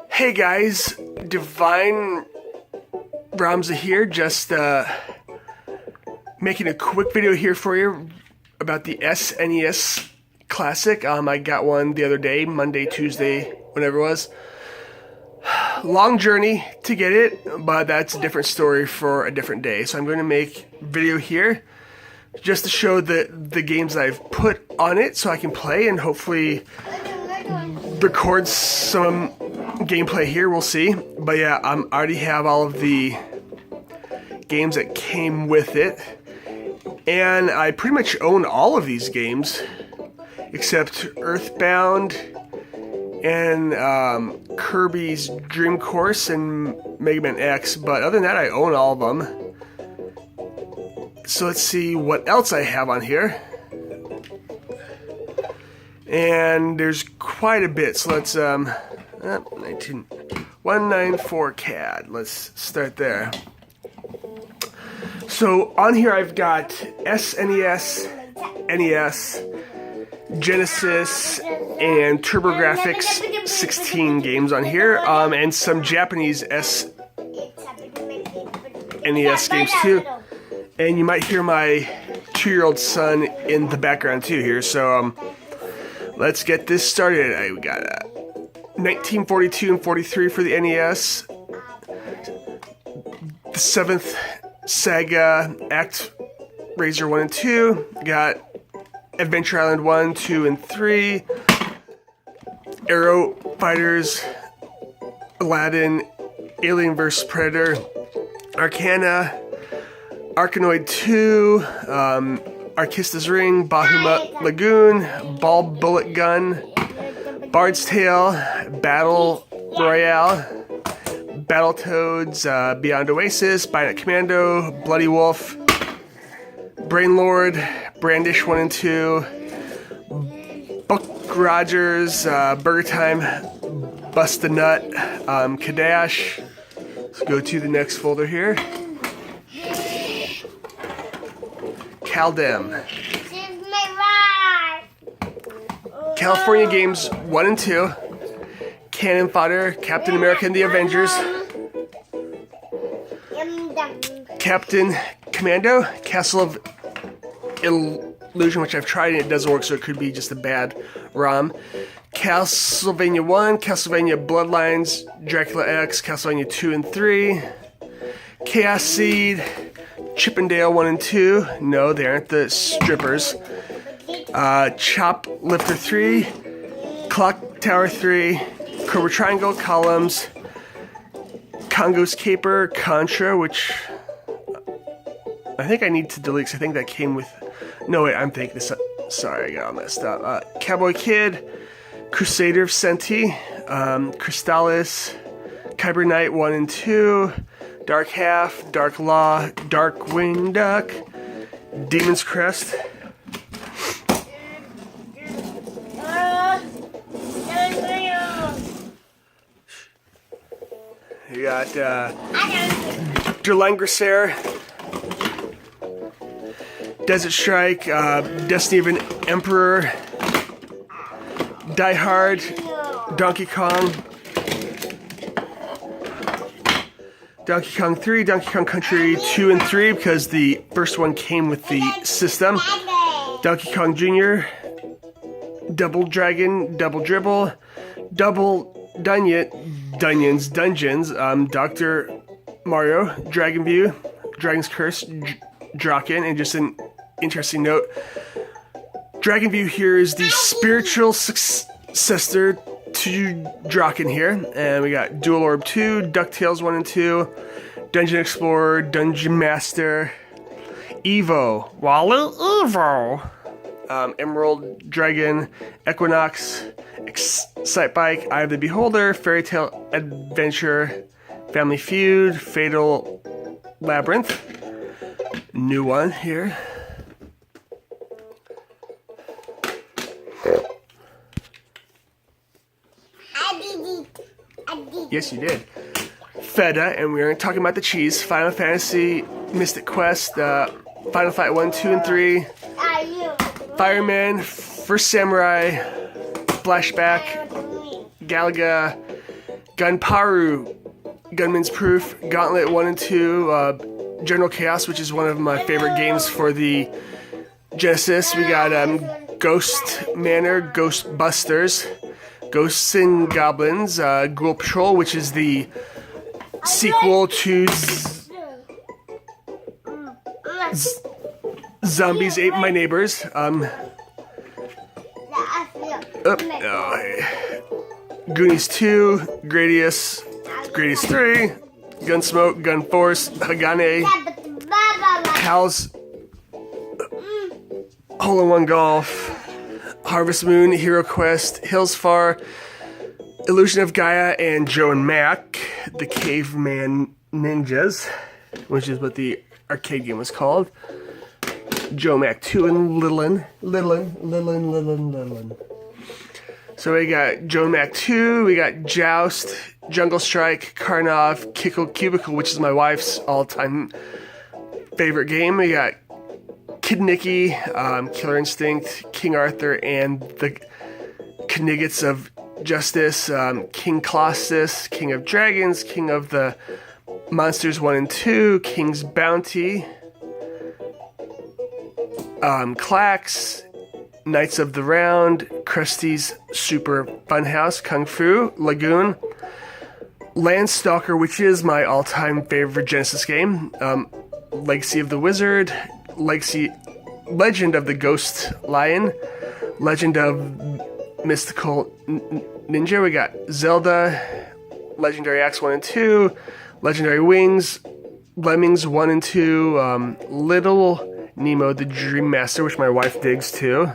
Hey guys, Divine Ramza here, just making a quick video here for you about the SNES Classic. I got one the other day, Monday, Tuesday, whenever it was. Long journey to get it, but that's a different story for a different day. So I'm going to make a video here just to show the games I've put on it so I can play and hopefully record some gameplay here. We'll see. But yeah, I already have all of the games that came with it, and I pretty much own all of these games except Earthbound and Kirby's Dream Course and Mega Man X, but other than that I own all of them. So let's see what else I have on here. And there's quite a bit, so let's 194 CAD. Let's start there. So on here I've got SNES, NES, Genesis, and TurboGrafx 16 games on here, and some Japanese SNES games too. And you might hear my 2-year-old son in the background too here. So let's get this started. We got 1942 and 43 for the NES. The 7th Saga Act Razor 1 and 2. Got Adventure Island 1, 2, and 3. Aero Fighters, Aladdin, Alien vs. Predator, Arcana, Arkanoid 2, Arkista's Ring, Bahamut Lagoon, Ball Bullet Gun, Bard's Tale, Battle Royale, Battletoads, Beyond Oasis, Bionic Commando, Bloody Wolf, Brainlord, Brandish 1 and 2, Buck Rogers, Burger Time, Bust a Nut, Kadash. Let's go to the next folder here. Caldem. California Games 1 and 2. Cannon Fodder, Captain America and the Avengers. Captain Commando, Castle of Illusion, which I've tried and it doesn't work, so it could be just a bad ROM. Castlevania 1, Castlevania Bloodlines, Dracula X, Castlevania 2 and 3. Chaos Seed, Chippendale 1 and 2. No, they aren't the strippers. Chop Lifter 3. Clock Tower 3. Cobra Triangle, Columns. Congo's Caper, Contra, which I think I need to delete because I think that came with... No, wait, I'm thinking this... Sorry, I got all messed up. Cowboy Kid, Crusader of Senti, Crystallis, Kyber Knight 1 and 2, Dark Half, Dark Law, Dark Wing Duck, Demon's Crest. You got Derlangrisser, Desert Strike, Destiny of an Emperor, Die Hard, Donkey Kong, Donkey Kong 3, Donkey Kong Country 2 and 3, because the first one came with the system, Donkey Kong Jr., Double Dragon, Double Dribble, Double Dungeons, Dr. Mario, Dragon View, Dragon's Curse, Draken, and just an interesting note, Dragon View here is the spiritual successor to Draken here. And we got Dual Orb 2, DuckTales 1 and 2, Dungeon Explorer, Dungeon Master, Evo, Wally Evo, Emerald Dragon, Equinox, Excitebike, Eye of the Beholder, Fairy Tale Adventure, Family Feud, Fatal Labyrinth. New one here. Yes, you did. Feta, and we are talking about the cheese. Final Fantasy, Mystic Quest, Final Fight 1, 2, and 3. Fireman, First Samurai, Flashback, Galaga, Gunparu, Gunman's Proof, Gauntlet 1 and 2, General Chaos, which is one of my favorite games for the Genesis. We got Ghost Manor, Ghostbusters, Ghosts and Goblins, Ghoul Patrol, which is the sequel to Zombies Ate My Neighbors. Goonies 2, Gradius 3, Gunsmoke, Gunforce, Hagane, Hal's Hole-in-One Golf, Harvest Moon, Hero Quest, Hills Far, Illusion of Gaia, and Joe and Mac, the Caveman Ninjas, which is what the arcade game was called. Joe Mac 2 and Littlin. So we got Joe Mac 2, we got Joust, Jungle Strike, Karnov, Cubicle, which is my wife's all-time favorite game. We got Kid Nicky, Killer Instinct, King Arthur, and the Kniggets of Justice, King Colossus, King of Dragons, King of the Monsters 1 and 2, King's Bounty, Clax, Knights of the Round, Krusty's Super Funhouse, Kung Fu, Lagoon, Landstalker, which is my all-time favorite Genesis game, Legacy of the Wizard, Legend of the Ghost Lion, Legend of Mystical Ninja. We got Zelda, Legendary Axe 1 and 2, Legendary Wings, Lemmings 1 and 2, Little Nemo the Dream Master, which my wife digs too.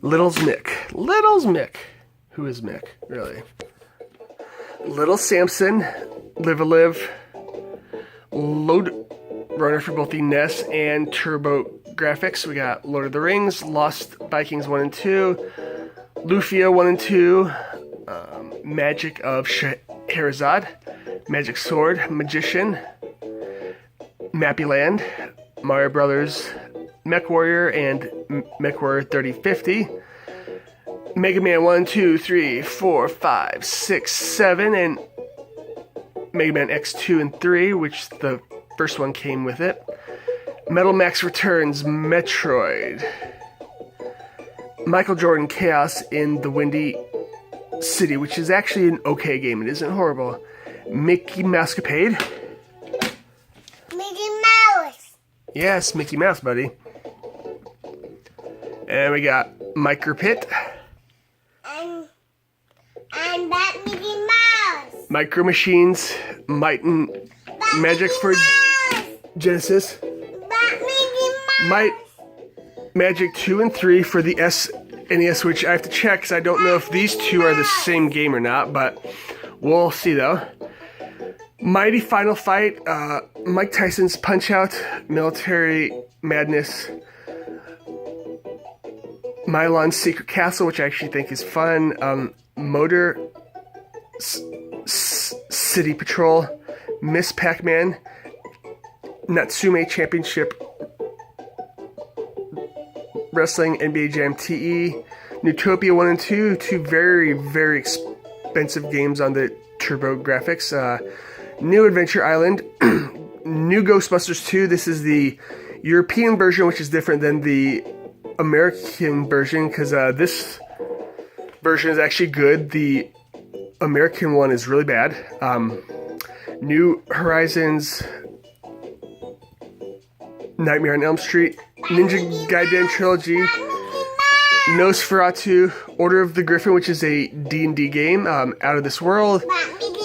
Little's Mick. Who is Mick, really? Little Samson, Live a Live, Load Runner for both the NES and Turbo Graphics. We got Lord of the Rings, Lost Vikings 1 and 2, Lufia 1 and 2, Magic of Scheherazade, Magic Sword, Magician, Mappy Land, Mario Brothers, Mech Warrior, and Mech Warrior 3050, Mega Man 1, 2, 3, 4, 5, 6, 7, and Mega Man X2 and 3, which the first one came with it. Metal Max Returns, Metroid, Michael Jordan Chaos in the Windy City, which is actually an okay game. It isn't horrible. Mickey Mousecapade. Mickey Mouse. Yes, Mickey Mouse, buddy. And we got Micro Pit. And that Mickey Mouse. Micro Machines, Might and That Magic Mickey for Mouse. Genesis. That Mickey Mouse. Might Magic 2 and 3 for the SNES, which I have to check because I don't know if these two are the same game or not, but we'll see though. Mighty Final Fight, Mike Tyson's Punch-Out, Military Madness, Mylon's Secret Castle, which I actually think is fun, Motor City Patrol, Miss Pac-Man, Natsume Championship Wrestling, NBA Jam TE, Newtopia 1 and 2, two very, very expensive games on the Turbo Graphics, New Adventure Island, New Ghostbusters 2, this is the European version, which is different than the American version, because this version is actually good. The American one is really bad. New Horizons, Nightmare on Elm Street, Ninja Gaiden Trilogy, Nosferatu, Order of the Griffin, which is a D&D game, Out of This World,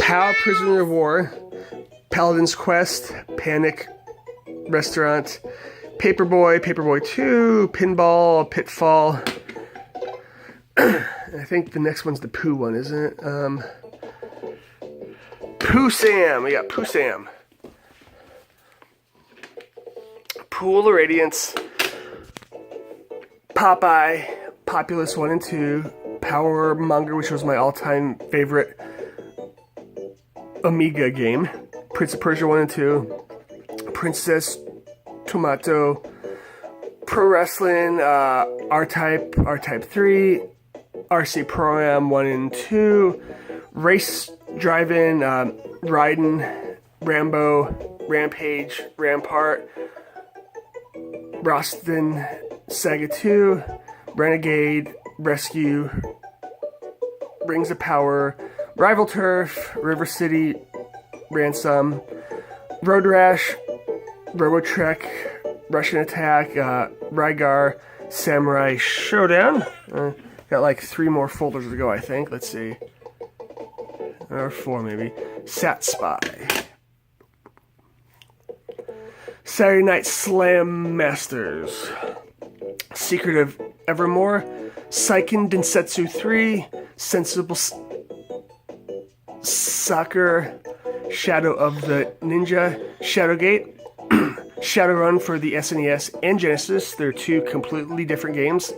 POW, Prisoner of War, Paladin's Quest, Panic Restaurant, Paperboy, Paperboy 2, Pinball, Pitfall. I think the next one's the Pooh one, isn't it? Pooh Sam. We got Pooh Sam. Pool of Radiance, Popeye, Populous 1 and 2, Power Monger, which was my all-time favorite Amiga game, Prince of Persia 1 and 2, Princess Tomato, Pro Wrestling, R-Type 3, RC Pro-Am 1 and 2, Race Driving, Raiden, Rambo, Rampage, Rampart, Roston, Saga 2, Renegade, Rescue, Rings of Power, Rival Turf, River City, Ransom, Road Rash, Robotrek, Russian Attack, Rygar, Samurai Showdown. Got like 3 more folders to go, I think. Let's see. Or 4 maybe. Sat Spy. Saturday Night Slam Masters. Secret of Evermore. Seiken Densetsu 3. Sensible Soccer. Shadow of the Ninja. Shadowgate. Shadowrun for the SNES and Genesis. They're 2 completely different games.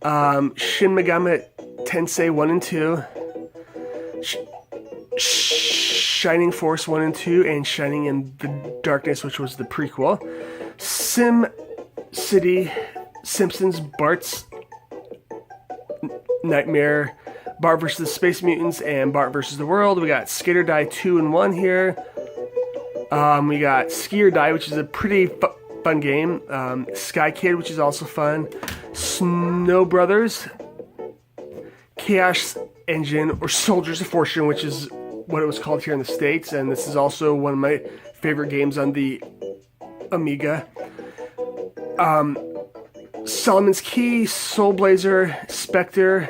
Shin Megami Tensei 1 and 2. Shining Force 1 and 2, and Shining in the Darkness, which was the prequel. Sim City, Simpsons, Bart's Nightmare, Bart vs. the Space Mutants, and Bart vs. the World. We got Skater Die 2 and 1 here. We got Skier Die, which is a pretty fun game. Sky Kid, which is also fun. Snow Brothers, Chaos Engine, or Soldiers of Fortune, which is what it was called here in the States, and this is also one of my favorite games on the Amiga. Solomon's Key, Soul Blazer, Spectre,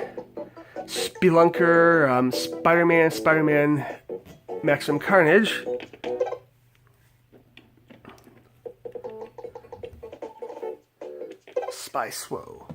Spelunker, Spider-Man, Maximum Carnage. Spy Swow.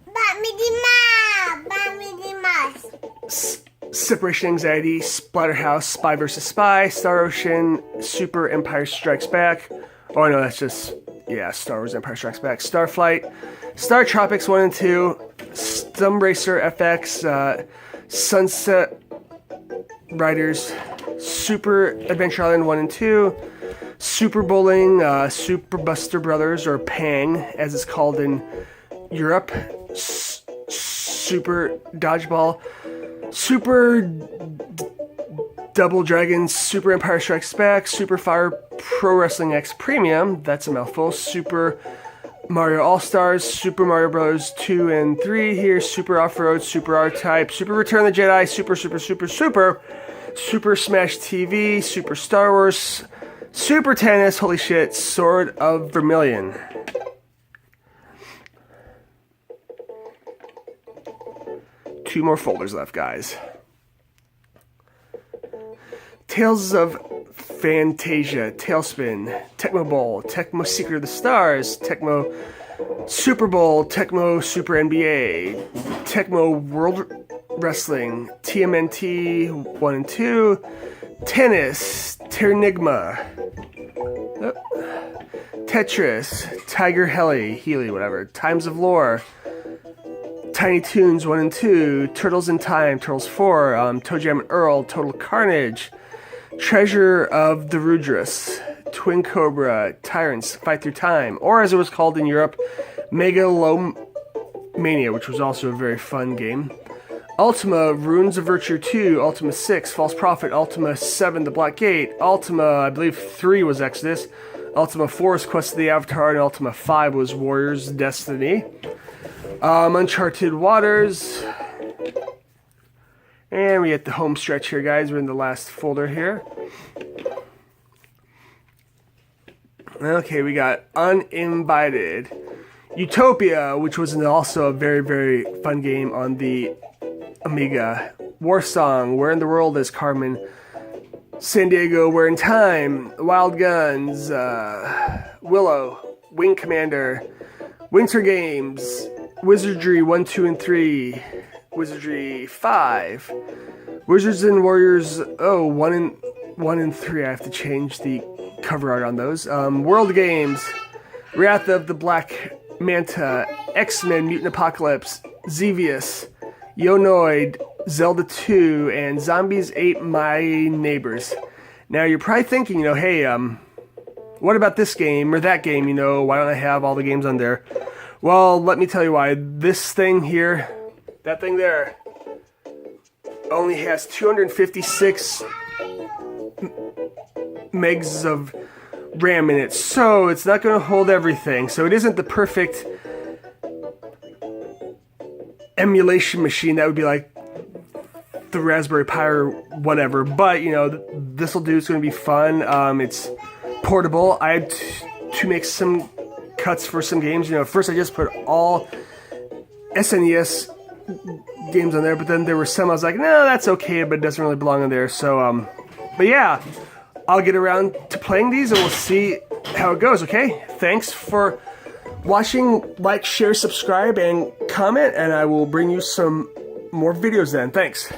Separation Anxiety, Splatterhouse, Spy vs. Spy, Star Ocean, Super Empire Strikes Back. Oh no, that's just, yeah, Star Wars Empire Strikes Back. Starflight, Star Tropics 1 and 2, Stum Racer FX, Sunset Riders, Super Adventure Island 1 and 2, Super Bowling, Super Buster Brothers, or Pang, as it's called in Europe, Super Dodgeball, Super Double Dragon, Super Empire Strikes Back, Super Fire Pro Wrestling X Premium, that's a mouthful, Super Mario All-Stars, Super Mario Bros. 2 and 3 here, Super Off-Road, Super R-Type, Super Return of the Jedi, Super Smash TV, Super Star Wars, Super Tennis, holy shit, Sword of Vermilion. Two more folders left, guys. Tales of Fantasia, Tailspin, Tecmo Bowl, Tecmo Secret of the Stars, Tecmo Super Bowl, Tecmo Super NBA, Tecmo World Wrestling, TMNT 1 and 2, Tennis, Terranigma, Tetris, Tiger Healy, whatever, Times of Lore, Tiny Toons 1 and 2, Turtles in Time, Turtles 4, Toe Jam and Earl, Total Carnage, Treasure of the Rudras, Twin Cobra, Tyrants, Fight Through Time, or as it was called in Europe, Megalomania, which was also a very fun game. Ultima, Runes of Virtue 2, Ultima 6, False Prophet, Ultima 7, The Black Gate, Ultima, I believe 3 was Exodus, Ultima 4 is Quest of the Avatar, and Ultima 5 was Warrior's Destiny. Uncharted Waters. And we hit the home stretch here, guys. We're in the last folder here. Okay, we got Uninvited. Utopia, which was also a very, very fun game on the Amiga. Warsong, Where in the World is Carmen? San Diego, Where in Time? Wild Guns, Willow, Wing Commander, Winter Games, Wizardry 1, 2, and 3, Wizardry 5, Wizards and Warriors 1 and 3. I have to change the cover art on those. World Games, Wrath of the Black Manta, X-Men Mutant Apocalypse, Xevious, Yonoid, Zelda 2, and Zombies Ate My Neighbors. Now you're probably thinking, hey, what about this game or that game? Why don't I have all the games on there? Well, let me tell you why. This thing here, that thing there, only has 256 megs of RAM in it, so it's not going to hold everything. So it isn't the perfect emulation machine that would be like the Raspberry Pi or whatever. But you know, this will do. It's going to be fun. It's portable. I had to make some cuts for some games. You know, at first I just put all SNES games on there, but then there were some I was like, no, that's okay, but it doesn't really belong in there. So, but yeah, I'll get around to playing these and we'll see how it goes, okay? Thanks for watching. Like, share, subscribe, and comment, and I will bring you some more videos then. Thanks.